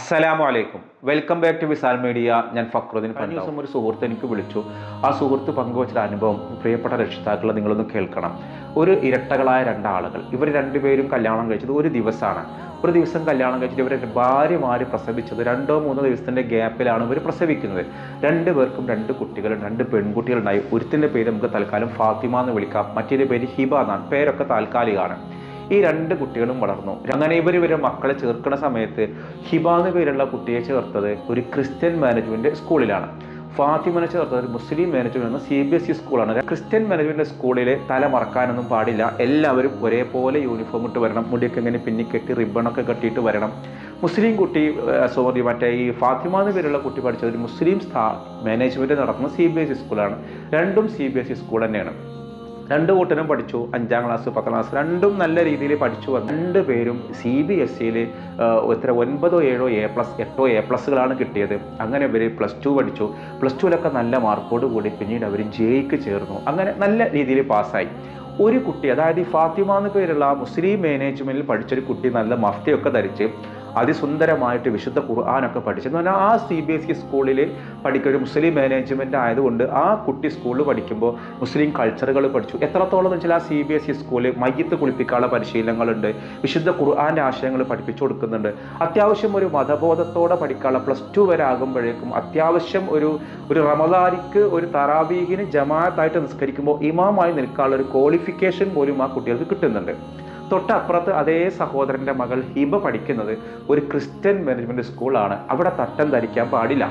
അസ്സലാമു അലൈക്കും. Welcome back to Visal media. ഞാൻ ഫക്രുദ്ദീൻ. കഴിഞ്ഞ ദിവസം ഒരു സുഹൃത്ത് എനിക്ക് വിളിച്ചു. ആ സുഹൃത്ത് പങ്കുവച്ച അനുഭവം പ്രിയപ്പെട്ട രക്ഷിതാക്കളെ നിങ്ങളൊന്ന് കേൾക്കണം. ഒരു ഇരട്ടകളായ രണ്ടാളുകൾ, ഇവർ രണ്ടുപേരും കല്യാണം കഴിച്ചത് ഒരു ദിവസമാണ്. ഒരു ദിവസം കല്യാണം കഴിച്ചിട്ട് ഇവർ ഭാര്യമാര് പ്രസവിച്ചത് 2-3 ദിവസത്തിന്റെ ഗ്യാപ്പിലാണ് ഇവർ പ്രസവിക്കുന്നത്. രണ്ടുപേർക്കും 2 കുട്ടികളും 2 പെൺകുട്ടികളുണ്ടായി. ഒരുത്തിൻ്റെ പേര് നമുക്ക് തൽക്കാലം ഫാത്തിമ എന്ന് വിളിക്കാം, മറ്റേ പേര് ഹിബ എന്നാണ്. പേരൊക്കെ താൽക്കാലികമാണ്. ഈ 2 കുട്ടികളും വളർന്നു. അങ്ങനെ ഇവരെ മക്കളെ ചേർക്കുന്ന സമയത്ത് ഹിബ എന്ന പേരുള്ള കുട്ടിയെ ചേർത്തത് ഒരു ക്രിസ്ത്യൻ മാനേജ്മെന്റ് സ്കൂളിലാണ്. ഫാത്തിമനെ ചേർത്തത് ഒരു മുസ്ലിം മാനേജ്മെന്റ് എന്ന CBSE സ്കൂളാണ്. ക്രിസ്ത്യൻ മാനേജ്മെന്റ് സ്കൂളിൽ തല മറക്കാനൊന്നും പാടില്ല. എല്ലാവരും ഒരേപോലെ യൂണിഫോം ഇട്ട് വരണം. മുടിയൊക്കെ ഇങ്ങനെ പിന്നിക്കെട്ടി റിബണൊക്കെ കെട്ടിയിട്ട് വരണം. മുസ്ലിം കുട്ടി മറ്റേ ഈ ഫാത്തിമ എന്ന പേരുള്ള കുട്ടി പഠിച്ചത് ഒരു മുസ്ലിം മാനേജ്മെന്റ് നടത്തുന്ന CBSE സ്കൂളാണ്. രണ്ടും CBSE സ്കൂൾ തന്നെയാണ്. 2 കൂട്ടരും പഠിച്ചു. 5ാം ക്ലാസ് 10ാം ക്ലാസ് രണ്ടും നല്ല രീതിയിൽ പഠിച്ചു വന്നു. 2 പേരും CBSEയിൽ എത്ര 9, 7 A+, 8 A+കളാണ് കിട്ടിയത്. അങ്ങനെ ഇവർ +2 പഠിച്ചു. +2-ലൊക്കെ നല്ല മാർക്കോട് കൂടി പിന്നീട് അവർ ജെയ്ക്ക് ചേർന്നു. അങ്ങനെ നല്ല രീതിയിൽ പാസ്സായി. ഒരു കുട്ടി, അതായത് ഈ ഫാത്തിമ എന്ന പേരുള്ള മുസ്ലിം മാനേജ്മെന്റിൽ പഠിച്ചൊരു കുട്ടി നല്ല മഫ്തിയൊക്കെ ധരിച്ച് അതിസുന്ദരമായിട്ട് വിശുദ്ധ ഖുർആനൊക്കെ പഠിച്ചെന്ന് പറഞ്ഞാൽ ആ CBSE സ്കൂളിൽ പഠിക്കുന്ന ഒരു മുസ്ലിം മാനേജ്മെന്റ് ആയതുകൊണ്ട് ആ കുട്ടി സ്കൂളിൽ പഠിക്കുമ്പോൾ മുസ്ലിം കൾച്ചറുകൾ പഠിച്ചു. എത്രത്തോളം എന്ന് വെച്ചാൽ ആ CBSE സ്കൂളിൽ മയ്യത്ത് കുളിപ്പിക്കാനുള്ള പരിശീലനങ്ങളുണ്ട്, വിശുദ്ധ ഖുർആന്റെ ആശയങ്ങൾ പഠിപ്പിച്ചു കൊടുക്കുന്നുണ്ട്. അത്യാവശ്യം ഒരു മതബോധത്തോടെ പഠിക്കാനുള്ള +2 വരെ ആകുമ്പോഴേക്കും അത്യാവശ്യം ഒരു റമദാനിക്ക് ഒരു തറാവീഹിന് ജമാഅത്തായിട്ട് നിസ്കരിക്കുമ്പോൾ ഇമാമായി നിൽക്കാനുള്ള ഒരു ക്വാളിഫിക്കേഷൻ പോലും ആ കുട്ടികൾക്ക് കിട്ടുന്നുണ്ട്. തൊട്ടപ്പുറത്ത് അതേ സഹോദരൻ്റെ മകൾ ഹിബ പഠിക്കുന്നത് ഒരു ക്രിസ്ത്യൻ മാനേജ്മെന്റ് സ്കൂളാണ്. അവിടെ തട്ടം ധരിക്കാൻ പാടില്ല.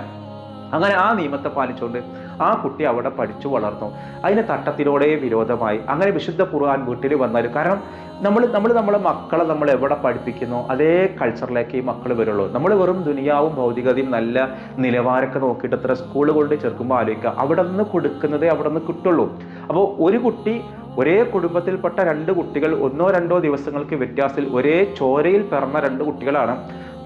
അങ്ങനെ ആ നിയമത്തെ പാലിച്ചുകൊണ്ട് ആ കുട്ടി അവിടെ പഠിച്ചു വളർന്നു. അതിന് തട്ടത്തിനോടെ വിരോധമായി. അങ്ങനെ വിശുദ്ധ ഖുർആൻ വീട്ടിൽ വന്നാലും, കാരണം നമ്മളെ മക്കളെ നമ്മൾ എവിടെ പഠിപ്പിക്കുന്നോ അതേ കൾച്ചറിലേക്ക് ഈ മക്കൾ വരുള്ളൂ. നമ്മൾ വെറും ദുനിയാവും ഭൗതികതയും നല്ല നിലവാരമൊക്കെ നോക്കിയിട്ട് എത്ര സ്കൂളുകൊണ്ട് ചേർക്കുമ്പോൾ ആലോചിക്കുക, അവിടെ നിന്ന് കൊടുക്കുന്നതേ അവിടെ നിന്ന് കിട്ടുള്ളൂ. അപ്പോൾ ഒരു കുട്ടി, ഒരേ കുടുംബത്തിൽപ്പെട്ട 2 കുട്ടികൾ 1-2 ദിവസങ്ങൾക്ക് വ്യത്യാസത്തിൽ ഒരേ ചോരയിൽ പിറന്ന 2 കുട്ടികളാണ്.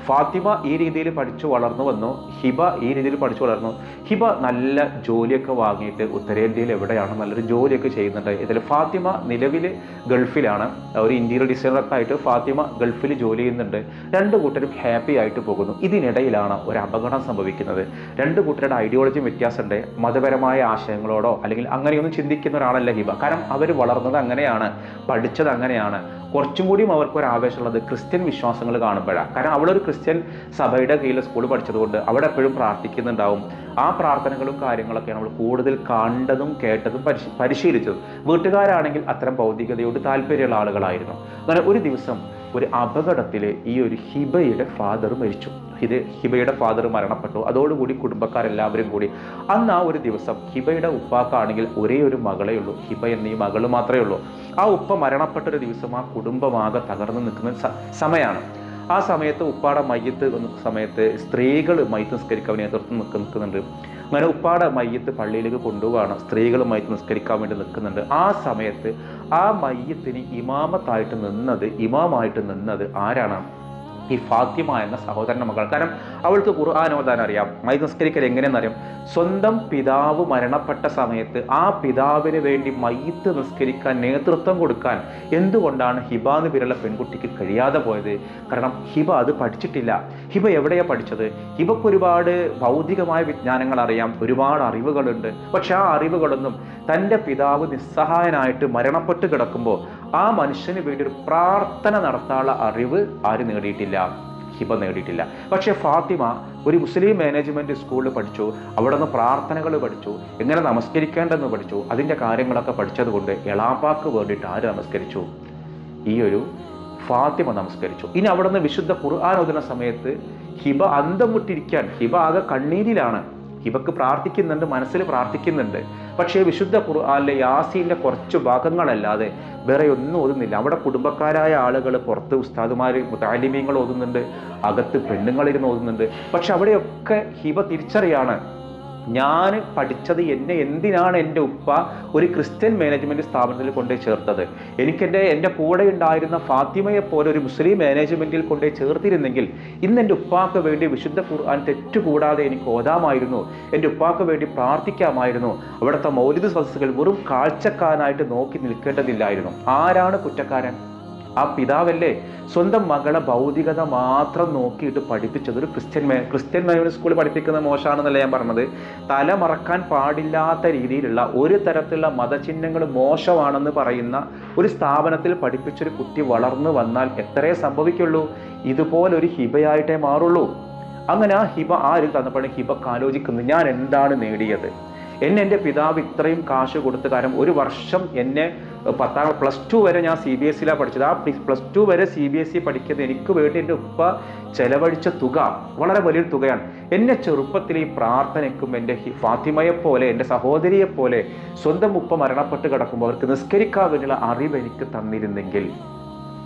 ഫാത്തിമ ഈ രീതിയിൽ പഠിച്ചു വളർന്നു വന്നു, ഹിബ ഈ രീതിയിൽ പഠിച്ചു വളർന്നു. ഹിബ നല്ല ജോലിയൊക്കെ വാങ്ങിയിട്ട് ഉത്തരേന്ത്യയിൽ എവിടെയാണ് നല്ലൊരു ജോലിയൊക്കെ ചെയ്യുന്നുണ്ട്. ഇതിൽ ഫാത്തിമ നിലവിൽ ഗൾഫിലാണ്. ഒരു ഇന്റീരിയർ ഡിസൈനറായിട്ട് ഫാത്തിമ ഗൾഫിൽ ജോലി ചെയ്യുന്നുണ്ട്. 2 കൂട്ടരും ഹാപ്പി ആയിട്ട് പോകുന്നു. ഇതിനിടയിലാണ് ഒരു അപകടം സംഭവിക്കുന്നത്. 2 കൂട്ടരുടെ ഐഡിയോളജിയും വ്യത്യാസമുണ്ട്. മതപരമായ ആശയങ്ങളോടോ അല്ലെങ്കിൽ അങ്ങനെയൊന്നും ചിന്തിക്കുന്ന ഒരാളല്ല ഹിബ. കാരണം അവർ വളർന്നത് അങ്ങനെയാണ്, പഠിച്ചത് അങ്ങനെയാണ്. കുറച്ചും കൂടിയും അവർക്കൊരു ആവേശമുള്ളത് ക്രിസ്ത്യൻ വിശ്വാസങ്ങൾ കാണുമ്പോഴാണ്. കാരണം അവളൊരു ക്രിസ്ത്യൻ സഭയുടെ കീഴിൽ സ്കൂൾ പഠിച്ചതുകൊണ്ട് അവിടെ എപ്പോഴും പ്രാർത്ഥിക്കുന്നുണ്ടാവും. ആ പ്രാർത്ഥനകളും കാര്യങ്ങളൊക്കെയാണ് നമ്മൾ കൂടുതൽ കണ്ടതും കേട്ടതും പരിശീലിച്ചതും. വീട്ടുകാരാണെങ്കിൽ അത്തരം ഭൗതികതയോട് താല്പര്യമുള്ള ആളുകളായിരുന്നു. അങ്ങനെ ഒരു ദിവസം ഒരു അപകടത്തിൽ ഈ ഒരു ഹിബയുടെ ഫാദർ മരിച്ചു. ഹിബയുടെ ഫാദർ മരണപ്പെട്ടു. അതോടുകൂടി കുടുംബക്കാരെല്ലാവരും കൂടി അന്ന് ആ ഒരു ദിവസം ഹിബയുടെ ഉപ്പാക്കാണെങ്കിൽ ഒരേ ഒരു മകളേ ഉള്ളൂ. ഹിബ എന്നീ മകൾ മാത്രമേ ഉള്ളൂ. ആ ഉപ്പ മരണപ്പെട്ടൊരു ദിവസം ആ കുടുംബമാകെ തകർന്നു നിൽക്കുന്ന സമയമാണ്. ആ സമയത്ത് ഉപ്പാടെ മയ്യത്ത് സമയത്ത് സ്ത്രീകൾ മയ്യത്ത് നിസ്കരിക്കാൻ നേതൃത്വം നിൽക്കുന്നുണ്ട്. അങ്ങനെ ഉപ്പാടെ മയ്യത്ത് പള്ളിയിലേക്ക് കൊണ്ടുപോവാണ്. സ്ത്രീകൾ മയ്യത്ത് നിസ്കരിക്കാൻ വേണ്ടി നിൽക്കുന്നുണ്ട്. ആ സമയത്ത് ആ മയ്യത്തിന് ഇമാമായിട്ട് നിന്നത് ആരാണ്? ഈ ഫാത്തിമ എന്ന സഹോദരൻ്റെ മകൾ. കാരണം അവൾക്ക് ഖുർആൻ ഓതാൻ അറിയാം, മയ്യത്ത് നിസ്കരിക്കൽ എങ്ങനെയെന്നറിയാം. സ്വന്തം പിതാവ് മരണപ്പെട്ട സമയത്ത് ആ പിതാവിന് വേണ്ടി മയ്യത്ത് നിസ്കരിക്കാൻ നേതൃത്വം കൊടുക്കാൻ എന്തുകൊണ്ടാണ് ഹിബ എന്ന് പേരുള്ള പെൺകുട്ടിക്ക് കഴിയാതെ പോയത്? കാരണം ഹിബ അത് പഠിച്ചിട്ടില്ല. ഹിബ എവിടെയാണ് പഠിച്ചത്? ഹിബക്ക് ഒരുപാട് ഭൗതികമായ വിജ്ഞാനങ്ങൾ അറിയാം, ഒരുപാട് അറിവുകളുണ്ട്. പക്ഷെ ആ അറിവുകളൊന്നും തൻ്റെ പിതാവ് നിസ്സഹായനായിട്ട് മരണപ്പെട്ട് കിടക്കുമ്പോൾ ആ മനുഷ്യന് വേണ്ടി ഒരു പ്രാർത്ഥന നടത്താനുള്ള അറിവ് ആര് നേടിയിട്ടില്ല? ഹിബ നേടിയിട്ടില്ല. പക്ഷെ ഫാത്തിമ ഒരു മുസ്ലിം മാനേജ്മെന്റ് സ്കൂളിൽ പഠിച്ചു. അവിടെ നിന്ന് പ്രാർത്ഥനകൾ പഠിച്ചു, എങ്ങനെ നമസ്കരിക്കേണ്ടെന്ന് പഠിച്ചു. അതിൻ്റെ കാര്യങ്ങളൊക്കെ പഠിച്ചതുകൊണ്ട് എളാപ്പാക്ക് വേണ്ടിയിട്ട് ആര് നമസ്കരിച്ചു? ഈ ഒരു ഫാത്തിമ നമസ്കരിച്ചു. ഇനി അവിടെ നിന്ന് വിശുദ്ധ ഖുർആൻ ഓതുന്ന സമയത്ത് ഹിബ അന്തം വിട്ടിരിക്കാൻ, ഹിബ ആകെ കണ്ണീരിലാണ്. ഹിബക്ക് പ്രാർത്ഥിക്കുന്നുണ്ട്, മനസ്സിൽ പ്രാർത്ഥിക്കുന്നുണ്ട്. പക്ഷേ വിശുദ്ധ ഖുർആനിലെ യാസീൻ്റെ കുറച്ച് ഭാഗങ്ങളല്ലാതെ വേറെ ഒന്നും ഓതുന്നില്ല. അവിടെ കുടുംബക്കാരായ ആളുകൾ, പുറത്ത് ഉസ്താദുമാർ മുതഅല്ലിമീങ്ങൾ ഓതുന്നുണ്ട്, അകത്ത് പെണ്ണുങ്ങളിരുന്ന് ഓതുന്നുണ്ട്. പക്ഷെ അവിടെയൊക്കെ ഹിബ തിരിച്ചറിയാണ്, ഞാൻ പഠിച്ചത് എന്തിനാണ് എൻ്റെ ഉപ്പ ഒരു ക്രിസ്ത്യൻ മാനേജ്മെന്റ് സ്ഥാപനത്തിൽ കൊണ്ടുപോയി ചേർത്തത്? എൻ്റെ കൂടെ ഉണ്ടായിരുന്ന ഫാത്തിമയെ പോലെ ഒരു മുസ്ലിം മാനേജ്മെന്റിൽ കൊണ്ടുപോയി ചേർത്തിരുന്നെങ്കിൽ ഇന്ന് എൻ്റെ ഉപ്പാക്ക് വേണ്ടി വിശുദ്ധ ഖുർആൻ തെറ്റുകൂടാതെ എനിക്ക് ഓതാമായിരുന്നു, എൻ്റെ ഉപ്പാക്ക് വേണ്ടി പ്രാർത്ഥിക്കാമായിരുന്നു. അവിടുത്തെ മൗലിദ് സദസ്സുകൾ വെറും കാഴ്ചക്കാരനായിട്ട് നോക്കി നിൽക്കേണ്ടതില്ലായിരുന്നു. ആരാണ് കുറ്റക്കാരൻ? ആ പിതാവല്ലേ സ്വന്തം മകളെ ഭൗതികത മാത്രം നോക്കിയിട്ട് പഠിപ്പിച്ചത്. ഒരു ക്രിസ്ത്യൻ മൈനർ സ്കൂളിൽ പഠിപ്പിക്കുന്നത് മോശമാണെന്നല്ല ഞാൻ പറഞ്ഞത്. തല മറക്കാൻ പാടില്ലാത്ത രീതിയിലുള്ള ഒരു തരത്തിലുള്ള മതചിഹ്നങ്ങൾ മോശമാണെന്ന് പറയുന്ന ഒരു സ്ഥാപനത്തിൽ പഠിപ്പിച്ചൊരു കുട്ടി വളർന്നു വന്നാൽ എത്രയേ സംഭവിക്കുള്ളൂ? ഇതുപോലൊരു ഹിബയായിട്ടേ മാറുള്ളൂ. അങ്ങനെ ആ ഹിബ ആര് തന്നപ്പോഴും ഹിബക്ക് ആലോചിക്കുന്നത്, ഞാൻ എന്താണ് നേടിയത്? എൻ്റെ പിതാവ് ഇത്രയും കാശ് കൊടുത്ത കാരണം ഒരു വർഷം എന്നെ +2 വരെ ഞാൻ CBSE പഠിച്ചത്. ആ +2 വരെ CBSE പഠിക്കുന്നത് എനിക്ക് വേണ്ടി എൻ്റെ ഉപ്പ ചെലവഴിച്ച തുക വളരെ വലിയൊരു തുകയാണ്. എന്നെ ചെറുപ്പത്തിൽ ഈ പ്രാർത്ഥനയ്ക്കും എൻ്റെ ഫാത്തിമയെ പോലെ എൻ്റെ സഹോദരിയെ പോലെ സ്വന്തം ഉപ്പ മരണപ്പെട്ട് കിടക്കുമ്പോൾ അവർക്ക് നിസ്കരിക്കാൻ വേണ്ടിയുള്ള അറിവ് എനിക്ക് തന്നിരുന്നെങ്കിൽ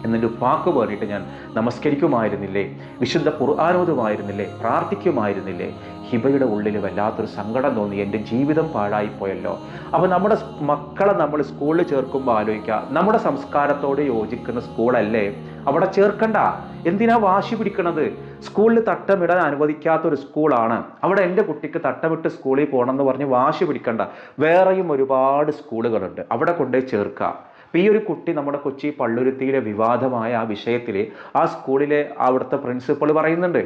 എന്നിട്ട് ഉപ്പാക്ക് വേണ്ടിയിട്ട് ഞാൻ നമസ്കരിക്കുമായിരുന്നില്ലേ, വിശുദ്ധ ഖുർആനോതുമായിരുന്നില്ലേ, പ്രാർത്ഥിക്കുമായിരുന്നില്ലേ? ഹിബയുടെ ഉള്ളിൽ വല്ലാത്തൊരു സങ്കടം തോന്നി, എൻ്റെ ജീവിതം പാഴായിപ്പോയല്ലോ. അപ്പോൾ നമ്മുടെ മക്കളെ നമ്മൾ സ്കൂളിൽ ചേർക്കുമ്പോൾ ആലോചിക്കുക, നമ്മുടെ സംസ്കാരത്തോട് യോജിക്കുന്ന സ്കൂളല്ലേ അവിടെ ചേർക്കണ്ട. എന്തിനാ വാശി പിടിക്കണത്? സ്കൂളിൽ തട്ടമിടാൻ അനുവദിക്കാത്തൊരു സ്കൂളാണ്, അവിടെ എൻ്റെ കുട്ടിക്ക് തട്ടമിട്ട് സ്കൂളിൽ പോകണമെന്ന് പറഞ്ഞ് വാശി പിടിക്കണ്ട. വേറെയും ഒരുപാട് സ്കൂളുകളുണ്ട്, അവിടെ കൊണ്ടുപോയി ചേർക്കുക. അപ്പോൾ ഈ ഒരു കുട്ടി നമ്മുടെ കൊച്ചി പള്ളുരുത്തിയിലെ വിവാദമായ ആ വിഷയത്തിൽ ആ സ്കൂളിലെ അവിടുത്തെ പ്രിൻസിപ്പൾ പറയുന്നുണ്ട്,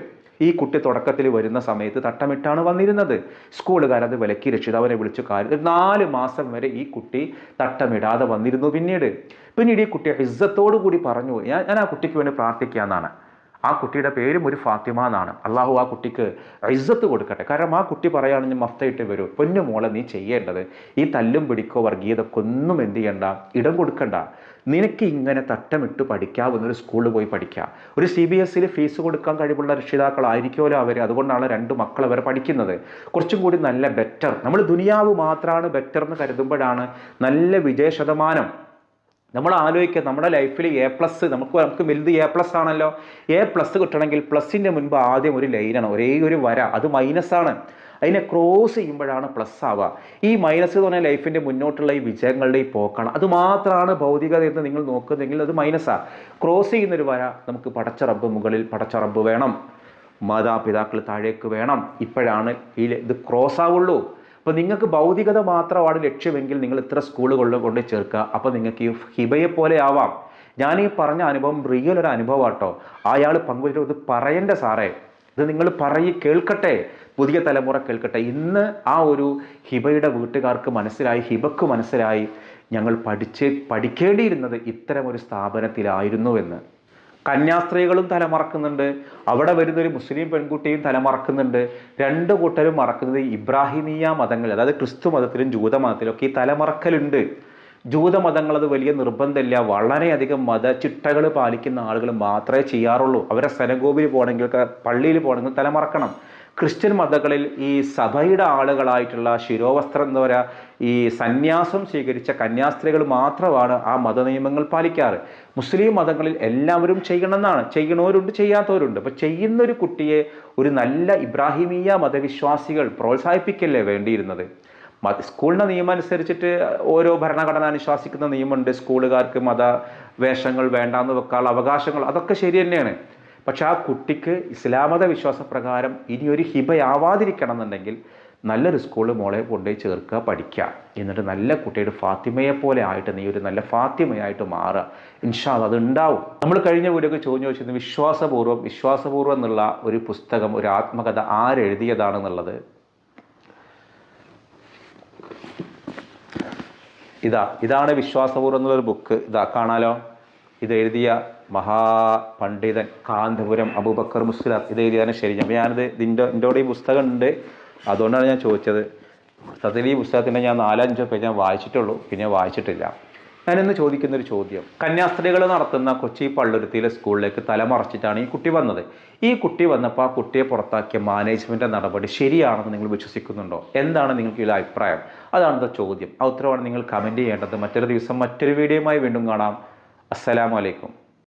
ഈ കുട്ടി തുടക്കത്തിൽ വരുന്ന സമയത്ത് തട്ടമിട്ടാണ് വന്നിരുന്നത്. സ്കൂളുകാരത് വിലക്കി രക്ഷിതാവിനെ വിളിച്ചു കാര്യം 4 മാസം വരെ ഈ കുട്ടി തട്ടമിടാതെ വന്നിരുന്നു. പിന്നീട് ഈ കുട്ടി ഇസ്സത്തോടു കൂടി പറഞ്ഞു, ഞാൻ ആ കുട്ടിക്ക് വേണ്ടി പ്രാർത്ഥിക്കാമെന്നാണ്. ആ കുട്ടിയുടെ പേരും ഒരു ഫാത്തിമ എന്നാണ്. അള്ളാഹു ആ കുട്ടിക്ക് ഇസ്സത്ത് കൊടുക്കട്ടെ. കാരണം ആ കുട്ടി പറയുകയാണെങ്കിൽ മഫ്തയിട്ട് വരൂ, പൊന്നു മോളെ നീ ചെയ്യേണ്ടത് ഈ തല്ലും പിടിക്കോ വർഗീയതക്കൊന്നും എന്ത് ചെയ്യണ്ട, ഇടം കൊടുക്കണ്ട. നിനക്ക് ഇങ്ങനെ തട്ടമിട്ട് പഠിക്കാവുന്നൊരു സ്കൂളിൽ പോയി പഠിക്കുക. ഒരു CBSE ഫീസ് കൊടുക്കാൻ കഴിവുള്ള രക്ഷിതാക്കളായിരിക്കുമല്ലോ അവർ, അതുകൊണ്ടാണ് 2 മക്കൾ അവർ പഠിക്കുന്നത്. കുറച്ചും കൂടി നല്ല ബെറ്റർ, നമ്മൾ ദുനിയാവ് മാത്രമാണ് ബെറ്റർ എന്ന് കരുതുമ്പോഴാണ് നല്ല വിജയശതമാനം. നമ്മൾ ആലോചിക്കുക, നമ്മുടെ ലൈഫിൽ A+, നമുക്ക് വലുത് A+ ആണല്ലോ. A+ കിട്ടണമെങ്കിൽ പ്ലസിൻ്റെ മുൻപ് ആദ്യം ഒരു ലൈനാണ്, ഒരേ ഒരു വര, അത് മൈനസാണ്. അതിനെ ക്രോസ് ചെയ്യുമ്പോഴാണ് പ്ലസ് ആവുക. ഈ മൈനസ് എന്ന് പറഞ്ഞാൽ ലൈഫിൻ്റെ മുന്നോട്ടുള്ള ഈ വിജയങ്ങളുടെ ഈ പോക്കാണ്. അത് മാത്രമാണ് ഭൗതികത എന്ന് നിങ്ങൾ നോക്കുന്നെങ്കിൽ അത് മൈനസാണ്. ക്രോസ് ചെയ്യുന്നൊരു വര നമുക്ക് പടച്ച റബ്ബ് മുകളിൽ, പടച്ച റബ്ബ് വേണം, മാതാപിതാക്കൾ താഴേക്ക് വേണം, ഇപ്പോഴാണ് ഇത് ക്രോസ് ആവുള്ളൂ. അപ്പോൾ നിങ്ങൾക്ക് ഭൗതികത മാത്രമാണ് ലക്ഷ്യമെങ്കിൽ നിങ്ങൾ ഇത്ര സ്കൂളുകളിൽ കൊണ്ട് ചേർക്കുക. അപ്പോൾ നിങ്ങൾക്ക് ഈ ഹിബയെ പോലെ ആവാം. ഞാൻ ഈ പറഞ്ഞ അനുഭവം റിയൽ ഒരു അനുഭവം ആട്ടോ. അയാൾ പങ്കുവച്ചിട്ട് ഇത് പറയണ്ട സാറേ, ഇത് നിങ്ങൾ കേൾക്കട്ടെ, പുതിയ തലമുറ കേൾക്കട്ടെ. ഇന്ന് ആ ഒരു ഹിബയുടെ വീട്ടുകാർക്ക് മനസ്സിലായി, ഹിബക്ക് മനസ്സിലായി, ഞങ്ങൾ പഠിക്കേണ്ടിയിരുന്നത് ഇത്തരം ഒരു സ്ഥാപനത്തിലായിരുന്നുവെന്ന്. കന്യാസ്ത്രീകളും തലമറക്കുന്നുണ്ട്, അവിടെ വരുന്നൊരു മുസ്ലിം പെൺകുട്ടിയും തലമറക്കുന്നുണ്ട്. 2 കൂട്ടരും മറക്കുന്നത് ഇബ്രാഹിമീയ മതങ്ങൾ, അതായത് ക്രിസ്തു മതത്തിലും ജൂതമതത്തിലും ഒക്കെ ഈ തലമറക്കലുണ്ട്. ജൂതമതങ്ങൾ അത് വലിയ നിർബന്ധമില്ല, വളരെയധികം മതചിട്ടകൾ പാലിക്കുന്ന ആളുകൾ മാത്രമേ ചെയ്യാറുള്ളൂ. അവരെ സെനഗോഗിൽ പോകണമെങ്കിൽ, പള്ളിയിൽ പോകണമെങ്കിൽ തലമറക്കണം. ക്രിസ്ത്യൻ മതങ്ങളിൽ ഈ സഭയുടെ ആളുകളായിട്ടുള്ള ശിരോവസ്ത്രം എന്താ പറയുക, ഈ സന്യാസം സ്വീകരിച്ച കന്യാസ്ത്രീകൾ മാത്രമാണ് ആ മതനിയമങ്ങൾ പാലിക്കാറ്. മുസ്ലിം മതങ്ങളിൽ എല്ലാവരും ചെയ്യണമെന്നാണ്, ചെയ്യണവരുണ്ട് ചെയ്യാത്തവരുണ്ട്. അപ്പോൾ ചെയ്യുന്നൊരു കുട്ടിയെ ഒരു നല്ല ഇബ്രാഹിമീയ മതവിശ്വാസികൾ പ്രോത്സാഹിപ്പിക്കല്ലേ വേണ്ടിയിരുന്നത്. സ്കൂളിൻ്റെ നിയമം അനുസരിച്ചിട്ട് ഓരോ ഭരണഘടന അനുശാസിക്കുന്ന നിയമമുണ്ട്, സ്കൂളുകാർക്ക് മതവേഷങ്ങൾ വേണ്ടാന്ന് വെക്കാനുള്ള അവകാശങ്ങൾ, അതൊക്കെ ശരി തന്നെയാണ്. പക്ഷെ ആ കുട്ടിക്ക് ഇസ്ലാമത വിശ്വാസപ്രകാരം ഇനിയൊരു ഹിബയാവാതിരിക്കണം എന്നുണ്ടെങ്കിൽ നല്ലൊരു സ്കൂളിൽ മോളെ കൊണ്ടുപോയി ചേർക്കുക, പഠിക്കുക. എന്നിട്ട് നല്ല കുട്ടിയുടെ ഫാത്തിമയെ പോലെ ആയിട്ട് നീ ഒരു നല്ല ഫാത്തിമയായിട്ട് മാറുക. ഇൻഷാ അല്ലാഹ് അത് ഉണ്ടാവും. നമ്മൾ കഴിഞ്ഞ വീഡിയോക്ക് ചോദിച്ചിരുന്നു വിശ്വാസപൂർവ്വം എന്നുള്ള ഒരു പുസ്തകം, ഒരു ആത്മകഥ ആരെഴുതിയതാണെന്നുള്ളത്. ഇതാണ് വിശ്വാസപൂർവ്വം എന്നുള്ളൊരു ബുക്ക്. കാണാലോ. ഇത് എഴുതിയ മഹാപണ്ഡിതൻ കാന്തപുരം അബൂബക്കർ മുസ്ലിയാർ. ഇത് എഴുതിയാണ് ശരി. ഞാനിത് എൻ്റെ ഈ പുസ്തകം ഉണ്ട്, അതുകൊണ്ടാണ് ഞാൻ ചോദിച്ചത്. സത്യത്തിൽ ഈ പുസ്തകത്തിൻ്റെ ഞാൻ 4-5 പേജ് ഞാൻ വായിച്ചിട്ടുള്ളൂ, പിന്നെ വായിച്ചിട്ടില്ല. ഞാനിന്ന് ചോദിക്കുന്നൊരു ചോദ്യം, കന്യാസ്ത്രീകൾ നടത്തുന്ന കൊച്ചി പള്ളുരുത്തിയിലെ സ്കൂളിലേക്ക് തലമറച്ചിട്ടാണ് ഈ കുട്ടി വന്നത്. ഈ കുട്ടി വന്നപ്പോൾ ആ കുട്ടിയെ പുറത്താക്കിയ മാനേജ്മെൻറ്റ് നടപടി ശരിയാണെന്ന് നിങ്ങൾ വിശ്വസിക്കുന്നുണ്ടോ? എന്താണ് നിങ്ങൾക്ക് ഇതിലെ അഭിപ്രായം? അതാണ് ചോദ്യം. ആ ഉത്തരവാണ് നിങ്ങൾ കമൻറ്റ് ചെയ്യേണ്ടത്. മറ്റൊരു ദിവസം മറ്റൊരു വീഡിയോയുമായി വീണ്ടും കാണാം. അസ്സലാമു അലൈക്കും.